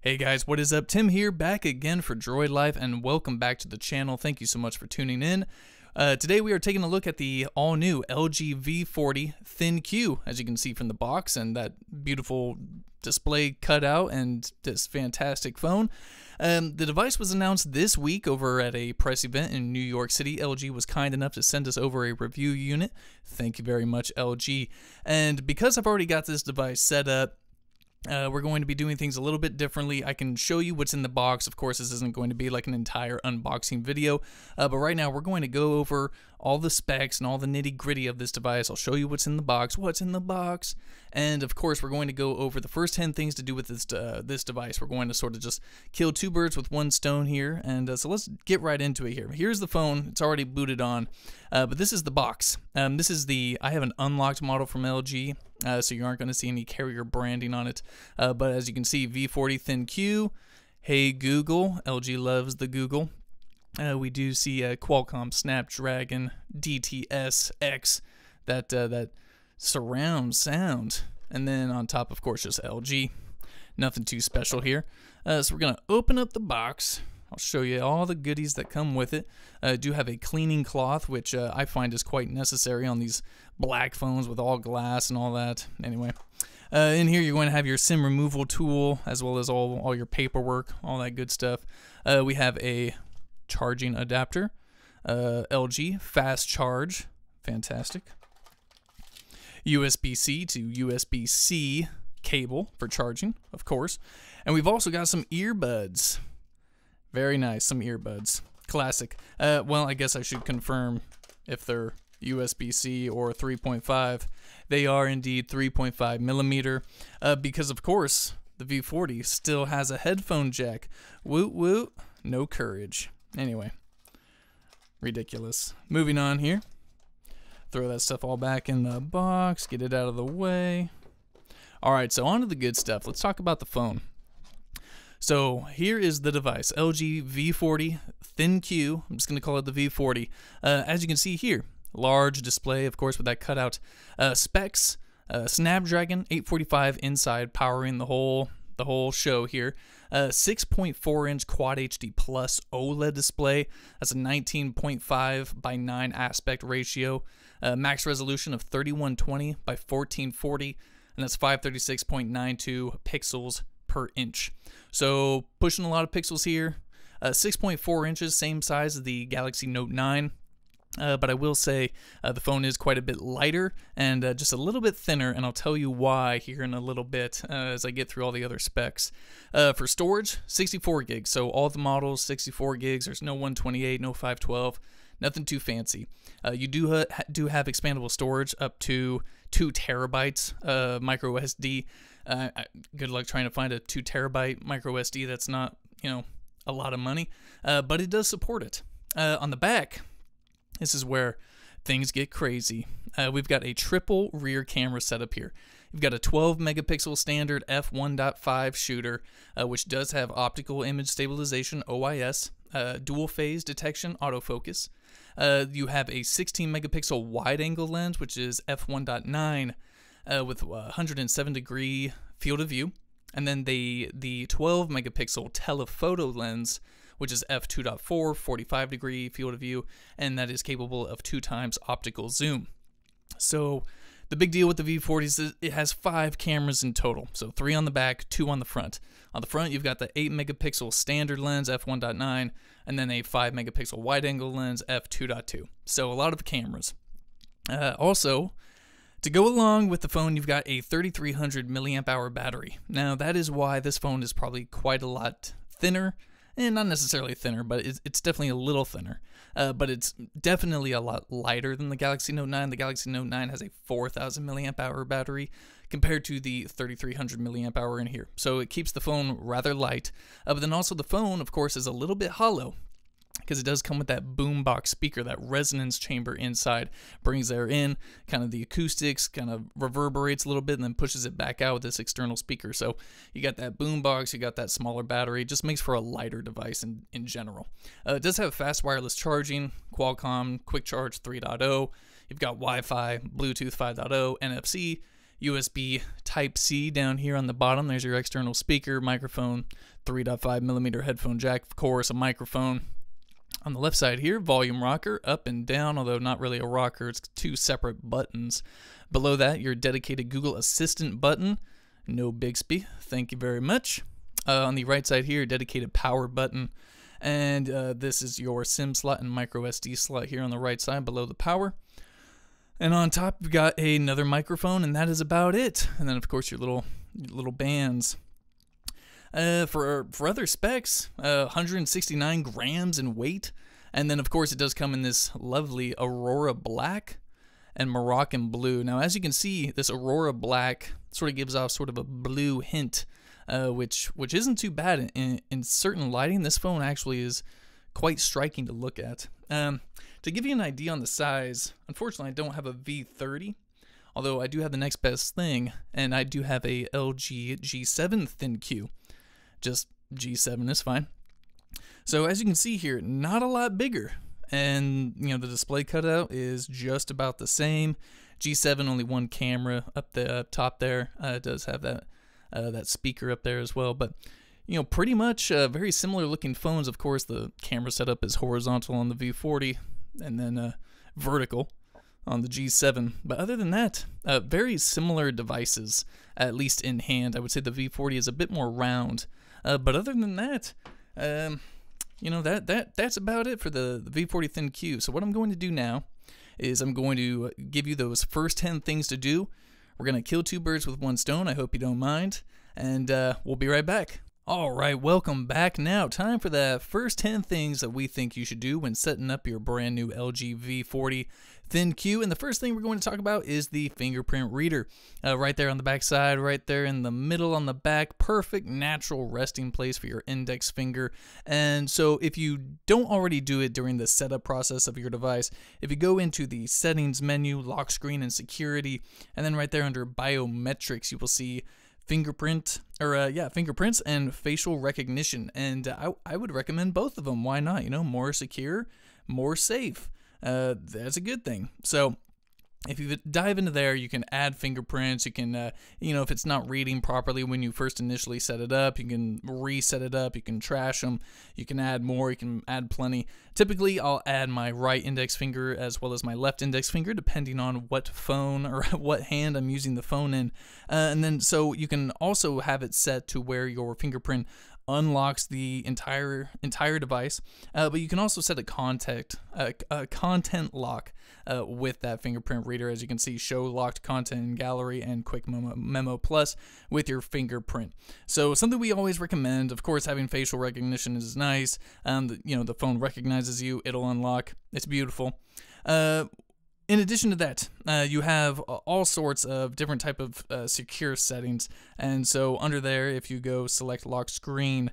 Hey guys, what is up? Tim here, back again for Droid Life, and welcome back to the channel. Thank you so much for tuning in. Today we are taking a look at the all-new LG V40 ThinQ, as you can see from the box, and that beautiful display cutout and this fantastic phone. The device was announced this week over at a press event in New York City. LG was kind enough to send us over a review unit. Thank you very much, LG. And because I've already got this device set up, we're going to be doing things a little bit differently. I can show you what's in the box. Of course, this isn't going to be like an entire unboxing video, but right now we're going to go over all the specs and all the nitty-gritty of this device. I'll show you what's in the box, and of course, we're going to go over the first 10 things to do with this device. We're going to sort of just kill two birds with one stone here, and so let's get right into it here. Here's the phone. It's already booted on, but this is the box. I have an unlocked model from LG. So you aren't going to see any carrier branding on it. But as you can see, V40 ThinQ. Hey Google. LG loves the Google. We do see a Qualcomm Snapdragon DTS-X, that surround sound. And then on top, of course, just LG. Nothing too special here. So we're going to open up the box. I'll show you all the goodies that come with it. I do have a cleaning cloth, which I find is quite necessary on these black phones with all glass and all that. Anyway, in here you're going to have your SIM removal tool, as well as all your paperwork, all that good stuff. We have a charging adapter, LG fast charge, fantastic. USB-C to USB-C cable for charging, of course. And we've also got some earbuds. Very nice, some earbuds. Classic. Well, I guess I should confirm if they're USB-C or 3.5. They are indeed 3.5 millimeter, because of course the V40 still has a headphone jack. Woot woot, no courage. Anyway, ridiculous. Moving on here. Throw that stuff all back in the box, get it out of the way. All right, so on to the good stuff. Let's talk about the phone. So here is the device, LG V40 ThinQ. I'm just going to call it the V40. As you can see here, large display, of course, with that cutout. Specs, Snapdragon 845 inside, powering the whole show here. 6.4-inch Quad HD Plus OLED display. That's a 19.5 by 9 aspect ratio. Max resolution of 3120 by 1440, and that's 536.92 pixels per inch. So pushing a lot of pixels here. 6.4 inches, same size as the Galaxy Note 9. But I will say the phone is quite a bit lighter and just a little bit thinner, and I'll tell you why here in a little bit as I get through all the other specs. For storage, 64 gigs. So all the models, 64 gigs. There's no 128, no 512. Nothing too fancy. You do have expandable storage up to 2 terabytes micro SD. Good luck trying to find a 2 terabyte micro SD. That's not, a lot of money, but it does support it. On the back, this is where things get crazy. We've got a triple rear camera setup here. You've got a 12 megapixel standard f1.5 shooter, which does have optical image stabilization, OIS, dual phase detection, autofocus. You have a 16 megapixel wide angle lens, which is f1.9, with 107 degree field of view. And then the 12 megapixel telephoto lens, which is f2.4, 45 degree field of view, and that is capable of 2 times optical zoom. So the big deal with the V40 is it has 5 cameras in total. So 3 on the back, 2 on the front. On the front, you've got the 8 megapixel standard lens, f1.9, and then a 5 megapixel wide angle lens, f2.2. So a lot of cameras. Also, to go along with the phone, you've got a 3300 milliamp hour battery. Now, that is why this phone is probably quite a lot thinner. And not necessarily thinner, but it's definitely a little thinner. But it's definitely a lot lighter than the Galaxy Note 9. The Galaxy Note 9 has a 4000 milliamp hour battery compared to the 3300 milliamp hour in here. So it keeps the phone rather light. But then also the phone, of course, is a little bit hollow, because it does come with that boombox speaker, that resonance chamber inside. Brings air in, kind of the acoustics, kind of reverberates a little bit, and then pushes it back out with this external speaker. So you got that boombox, you got that smaller battery. It just makes for a lighter device in general. It does have fast wireless charging, Qualcomm Quick Charge 3.0. You've got Wi-Fi, Bluetooth 5.0, NFC. USB Type-C down here on the bottom. There's your external speaker, microphone, 3.5mm headphone jack, of course, a microphone. On the left side here, volume rocker, up and down, although not really a rocker, it's two separate buttons. Below that, your dedicated Google Assistant button. No Bixby, thank you very much. On the right side here, dedicated power button. And this is your SIM slot and micro SD slot here on the right side below the power. And on top, you've got another microphone, and that is about it. And then, of course, your little bands. For other specs, 169 grams in weight. And then, of course, it does come in this lovely Aurora Black and Moroccan Blue. Now, as you can see, this Aurora Black sort of gives off sort of a blue hint, which isn't too bad. In certain lighting, this phone actually is quite striking to look at. To give you an idea on the size, unfortunately, I don't have a V40, although I do have the next best thing, and I do have a LG G7 ThinQ. Just G7 is fine. So as you can see here, not a lot bigger, and the display cutout is just about the same. G7 only one camera up top there. It does have that speaker up there as well, but pretty much very similar looking phones. Of course, the camera setup is horizontal on the V40 and then vertical on the G7. But other than that, very similar devices, at least in hand. I would say the V40 is a bit more round. But other than that, that's about it for the V40 ThinQ. So what I'm going to do now is I'm going to give you those first 10 things to do. We're going to kill two birds with one stone. I hope you don't mind. And we'll be right back. All right, welcome back. Now, time for the first 10 things that we think you should do when setting up your brand new LG V40 ThinQ. And the first thing we're going to talk about is the fingerprint reader. Right there on the back side, right there in the middle on the back, perfect natural resting place for your index finger. And so if you don't already do it during the setup process of your device, if you go into the settings menu, lock screen and security, and then right there under biometrics, you will see fingerprints and facial recognition, and I would recommend both of them. Why not? More secure, more safe. That's a good thing. So if you dive into there, you can add fingerprints. You can, if it's not reading properly when you first initially set it up, you can reset it up. You can trash them. You can add more. You can add plenty. Typically, I'll add my right index finger as well as my left index finger, depending on what phone or what hand I'm using the phone in. And then, so you can also have it set to where your fingerprint unlocks the entire device, but you can also set a content lock with that fingerprint reader. As you can see, show locked content in gallery and quick memo plus with your fingerprint. So something we always recommend, of course, having facial recognition is nice. The phone recognizes you, it'll unlock. It's beautiful. In addition to that, you have all sorts of different type of secure settings, and so under there, if you go select lock screen,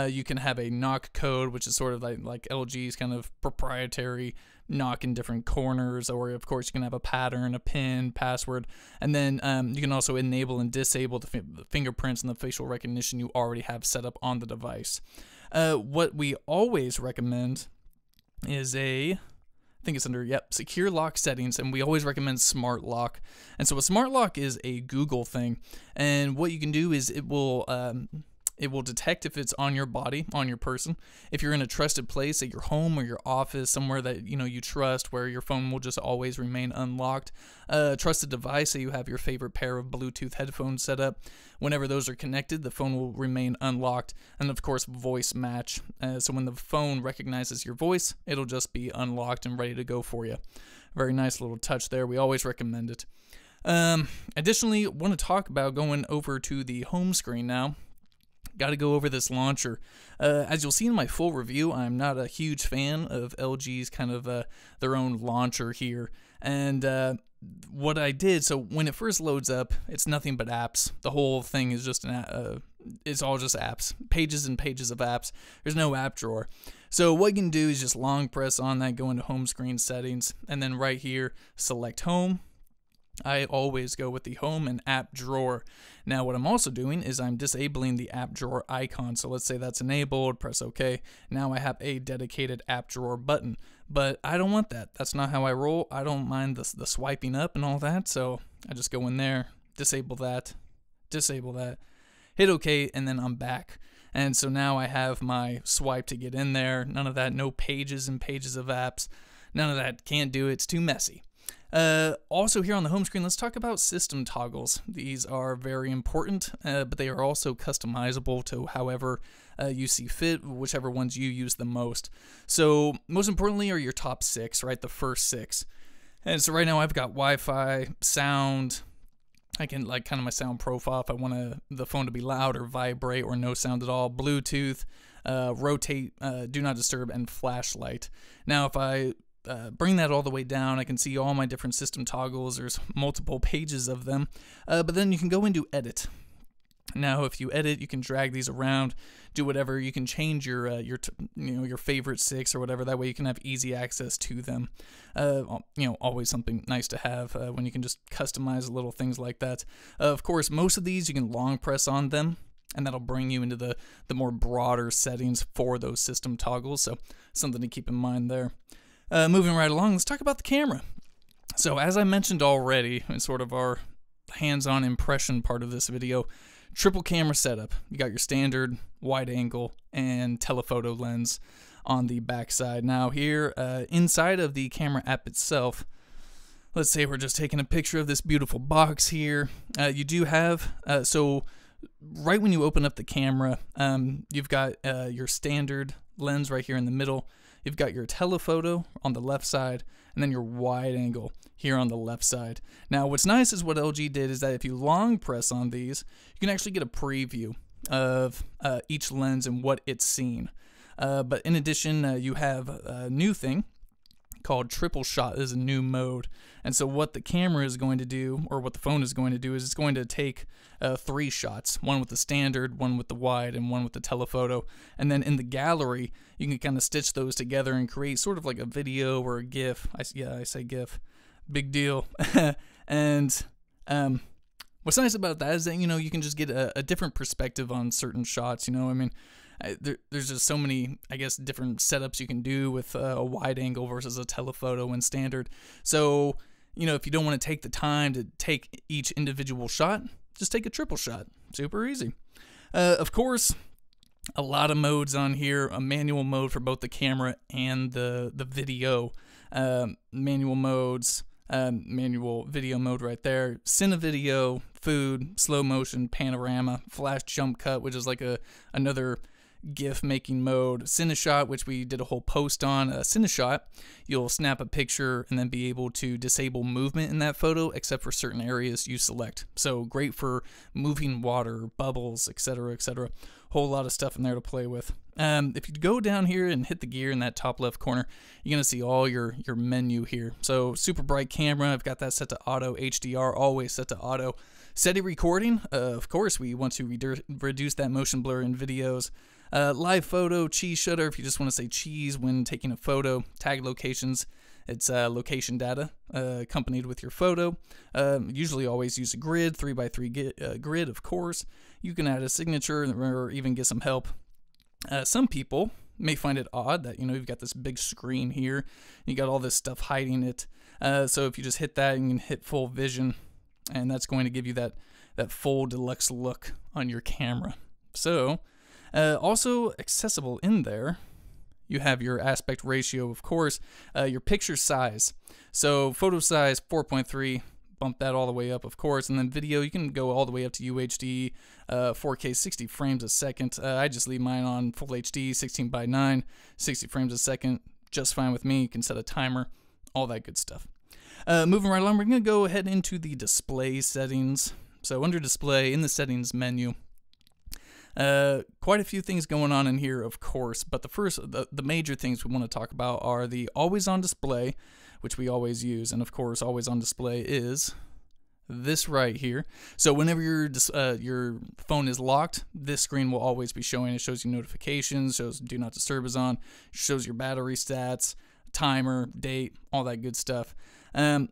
you can have a knock code, which is sort of like LG's kind of proprietary knock in different corners, or of course you can have a pattern, a pin, password, and then you can also enable and disable the fingerprints and the facial recognition you already have set up on the device. What we always recommend is I think it's under, secure lock settings, and we always recommend smart lock. And so a smart lock is a Google thing, and what you can do is it will detect if it's on your body, on your person. If you're in a trusted place at your home or your office, somewhere that you trust, where your phone will just always remain unlocked. Trusted device, so you have your favorite pair of Bluetooth headphones set up. Whenever those are connected, the phone will remain unlocked. And of course, voice match. So when the phone recognizes your voice, it'll just be unlocked and ready to go for you. Very nice little touch there. We always recommend it. Additionally, want to talk about going over to the home screen now. Got to go over this launcher. As you'll see in my full review, I'm not a huge fan of LG's kind of their own launcher here. And what I did, so when it first loads up, it's nothing but apps. The whole thing is just it's all just apps, pages and pages of apps. There's no app drawer. So what you can do is just long press on that, go into home screen settings, and then right here, select home. I always go with the home and app drawer. Now what I'm also doing is I'm disabling the app drawer icon. So let's say that's enabled, press OK. Now I have a dedicated app drawer button, but I don't want that. That's not how I roll. I don't mind the swiping up and all that. So I just go in there, disable that, hit OK, and then I'm back. And so now I have my swipe to get in there. None of that, no pages and pages of apps. None of that, can't do it, it's too messy. Also here on the home screen, let's talk about system toggles. These are very important, but they are also customizable to however you see fit, whichever ones you use the most. So most importantly are your top 6, right? The first 6. And so right now I've got Wi-Fi, sound. I can like kind of my sound profile if I want the phone to be loud or vibrate or no sound at all. Bluetooth, rotate, do not disturb, and flashlight. Now if I bring that all the way down, I can see all my different system toggles. There's multiple pages of them, but then you can go into edit. Now if you edit, you can drag these around, do whatever. You can change your favorite 6 or whatever. That way you can have easy access to them. Always something nice to have when you can just customize little things like that. Of course, most of these you can long press on them, and that'll bring you into the more broader settings for those system toggles. So something to keep in mind there. Moving right along, let's talk about the camera. So as I mentioned already in sort of our hands-on impression part of this video, triple camera setup. You got your standard wide angle and telephoto lens on the back side. Now here inside of the camera app itself, let's say we're just taking a picture of this beautiful box here. You do have, so right when you open up the camera, you've got your standard lens right here in the middle. You've got your telephoto on the left side, and then your wide angle here on the left side. Now, what's nice is what LG did is that if you long press on these, you can actually get a preview of each lens and what it's seen. But in addition, you have a new thing called triple shot. This is a new mode. And so what the camera is going to do, or what the phone is going to do, is it's going to take 3 shots, one with the standard, one with the wide, and one with the telephoto. And then in the gallery, you can kind of stitch those together and create sort of like a video or a GIF. I say GIF. Big deal. And what's nice about that is that, you can just get a different perspective on certain shots. I mean, there's just so many, I guess, different setups you can do with a wide angle versus a telephoto and standard. So, if you don't want to take the time to take each individual shot, just take a triple shot. Super easy. Of course, a lot of modes on here. A manual mode for both the camera and the video. Manual modes. Manual video mode right there. Cine video, food, slow motion, panorama, flash jump cut, which is like another GIF making mode. Cineshot, which we did a whole post on. Cineshot, you'll snap a picture and then be able to disable movement in that photo except for certain areas you select. So great for moving water, bubbles, etc., etc. Whole lot of stuff in there to play with. If you go down here and hit the gear in that top left corner, you're going to see all your menu here. So super bright camera, I've got that set to auto. HDR, always set to auto. Steady recording, of course we want to reduce that motion blur in videos. Live photo, cheese shutter, if you just want to say cheese when taking a photo. Tag locations, it's location data accompanied with your photo. Usually always use a grid, 3x3 grid, of course. You can add a signature or even get some help. Some people may find it odd that, you've got this big screen here. You got all this stuff hiding it. So if you just hit that, you can hit full vision, and that's going to give you that full deluxe look on your camera. So, also accessible in there, you have your aspect ratio, of course, your picture size. So photo size 4.3, bump that all the way up, of course, and then video, you can go all the way up to UHD, 4K 60 frames a second. I just leave mine on full HD, 16:9, 60 frames a second, just fine with me. You can set a timer, all that good stuff. Moving right along, we're going to go ahead into the display settings. So under display, in the settings menu, quite a few things going on in here, of course, but the major things we want to talk about are the always on display, which we always use, and of course always on display is this right here. So whenever your phone is locked, this screen will always be showing. It shows you notifications, shows do not disturb is on, shows your battery stats, timer, date, all that good stuff.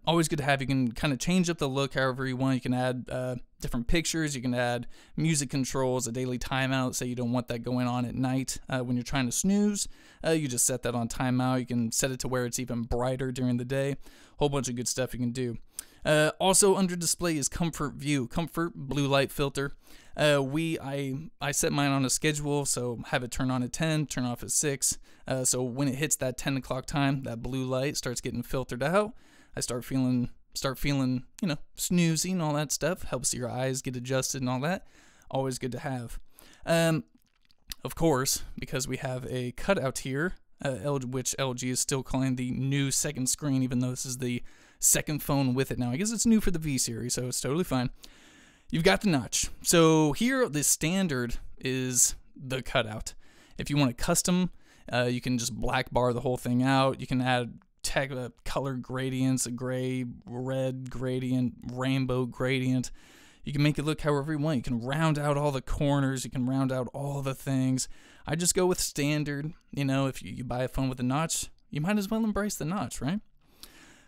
Always good to have. You can kind of change up the look however you want. You can add different pictures. You can add music controls, a daily timeout. Say you don't want that going on at night when you're trying to snooze. You just set that on timeout. You can set it to where it's even brighter during the day. Whole bunch of good stuff you can do. Also under display is comfort view, comfort blue light filter. I set mine on a schedule, so have it turn on at 10, turn off at 6. So when it hits that 10 o'clock time, that blue light starts getting filtered out. I start feeling, snoozy and all that stuff. Helps your eyes get adjusted and all that. Always good to have. Of course, because we have a cutout here, which LG is still calling the new second screen, even though this is the second phone with it now. I guess it's new for the V series, so it's totally fine. You've got the notch. So here, the standard is the cutout. If you want a custom, you can just black bar the whole thing out. You can add color gradients, a gray, red gradient, rainbow gradient. You can make it look however you want. You can round out all the corners. You can round out all the things. I just go with standard. If you buy a phone with a notch, you might as well embrace the notch, right?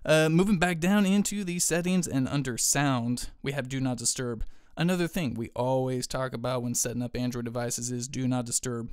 Moving back down into the settings and under sound, we have Do Not Disturb. Another thing we always talk about when setting up Android devices is Do Not Disturb.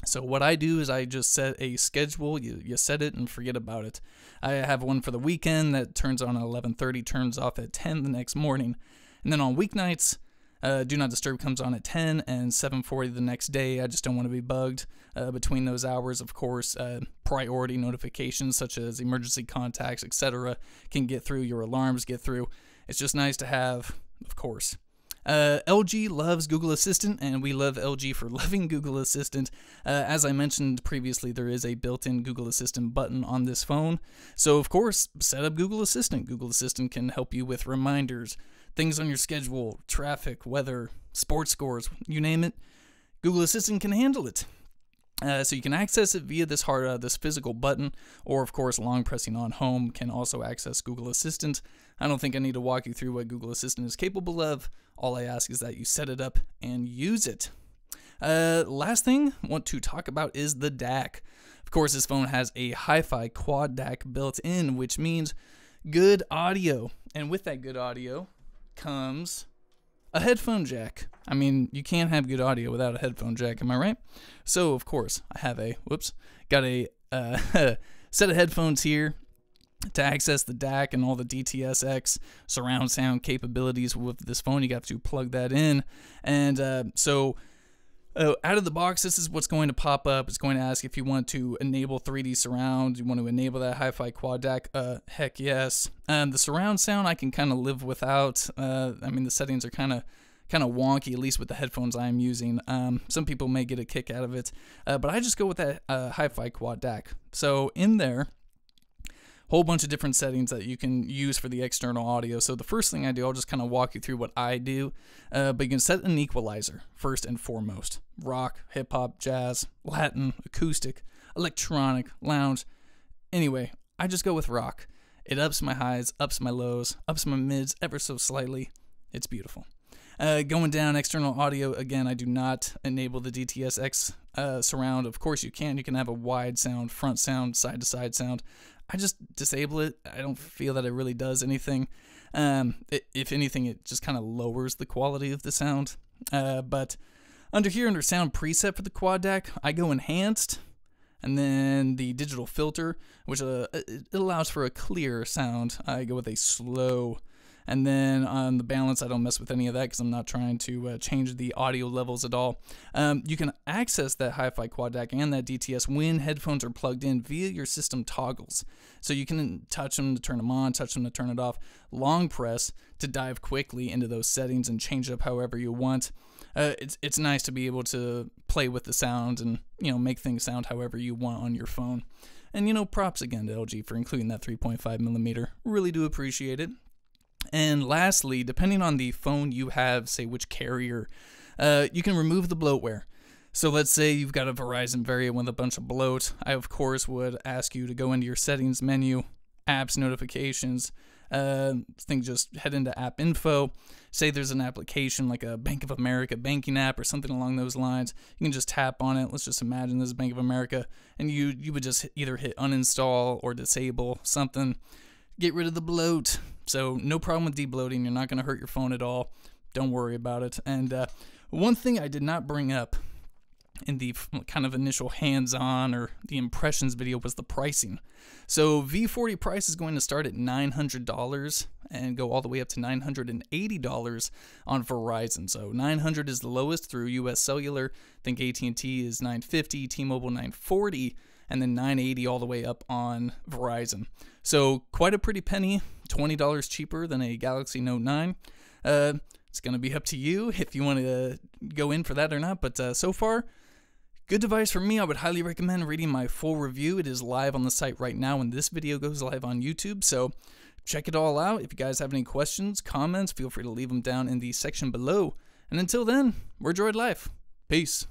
So what I do is I just set a schedule. You set it and forget about it. I have one for the weekend that turns on at 11:30, turns off at 10 the next morning. And then on weeknights, Do Not Disturb comes on at 10 and 7:40 the next day. I just don't want to be bugged between those hours. Of course, priority notifications such as emergency contacts, etc. can get through. Your alarms get through. It's just nice to have, of course. LG loves Google Assistant, and we love LG for loving Google Assistant. As I mentioned previously, there is a built-in Google Assistant button on this phone. So, of course, set up Google Assistant. Google Assistant can help you with reminders, things on your schedule, traffic, weather, sports scores, you name it. Google Assistant can handle it. So you can access it via this physical button, or of course long pressing on home can also access Google Assistant. I don't think I need to walk you through what Google Assistant is capable of. All I ask is that you set it up and use it. Last thing I want to talk about is the DAC. Of course, this phone has a hi-fi quad DAC built in, which means good audio. And with that good audio comes a headphone jack. I mean, you can't have good audio without a headphone jack, am I right? So, of course, I have got a set of headphones here to access the DAC and all the DTS:X surround sound capabilities with this phone. You have to plug that in. And out of the box, this is what's going to pop up. It's going to ask if you want to enable 3D surround. You want to enable that hi-fi quad DAC? Heck yes. The surround sound I can kind of live without. The settings are kind of wonky, at least with the headphones I'm using. Some people may get a kick out of it, but I just go with that hi-fi quad DAC. So in there, whole bunch of different settings that you can use for the external audio. So the first thing I do, I'll just kind of walk you through what I do. But you can set an equalizer first and foremost. Rock, hip-hop, jazz, Latin, acoustic, electronic, lounge. Anyway, I just go with rock. It ups my highs, ups my lows, ups my mids ever so slightly. It's beautiful. Going down external audio, again, I do not enable the DTS:X surround. Of course you can. You can have a wide sound, front sound, side-to-side sound. I just disable it. I don't feel that it really does anything. If anything, it just kind of lowers the quality of the sound. But under sound preset for the quad DAC, I go enhanced, and then the digital filter, which it allows for a clear sound. I go with a slow. And then on the balance, I don't mess with any of that because I'm not trying to change the audio levels at all. You can access that hi-fi quad DAC and that DTS when headphones are plugged in via your system toggles. So you can touch them to turn them on, touch them to turn it off, long press to dive quickly into those settings and change it up however you want. It's nice to be able to play with the sound and make things sound however you want on your phone. And props again to LG for including that 3.5mm. Really do appreciate it. And lastly, depending on the phone you have, say which carrier, you can remove the bloatware. So let's say you've got a Verizon variant with a bunch of bloat. I, of course, would ask you to go into your settings menu, apps, notifications, just head into app info. Say there's an application like a Bank of America banking app or something along those lines. You can just tap on it. Let's just imagine this is Bank of America. And you would just either hit uninstall or disable something. Get rid of the bloat. So no problem with debloating. You're not going to hurt your phone at all. Don't worry about it. And one thing I did not bring up in the kind of initial hands-on or the impressions video was the pricing. So V40 price is going to start at $900 and go all the way up to $980 on Verizon. So $900 is the lowest through US Cellular. I think AT&T is $950, T-Mobile $940, and then $980 all the way up on Verizon. So quite a pretty penny, $20 cheaper than a Galaxy Note 9. It's going to be up to you if you want to go in for that or not, but so far, good device for me. I would highly recommend reading my full review. It is live on the site right now, and this video goes live on YouTube, so check it all out. If you guys have any questions, comments, feel free to leave them down in the section below. And until then, we're Droid Life. Peace.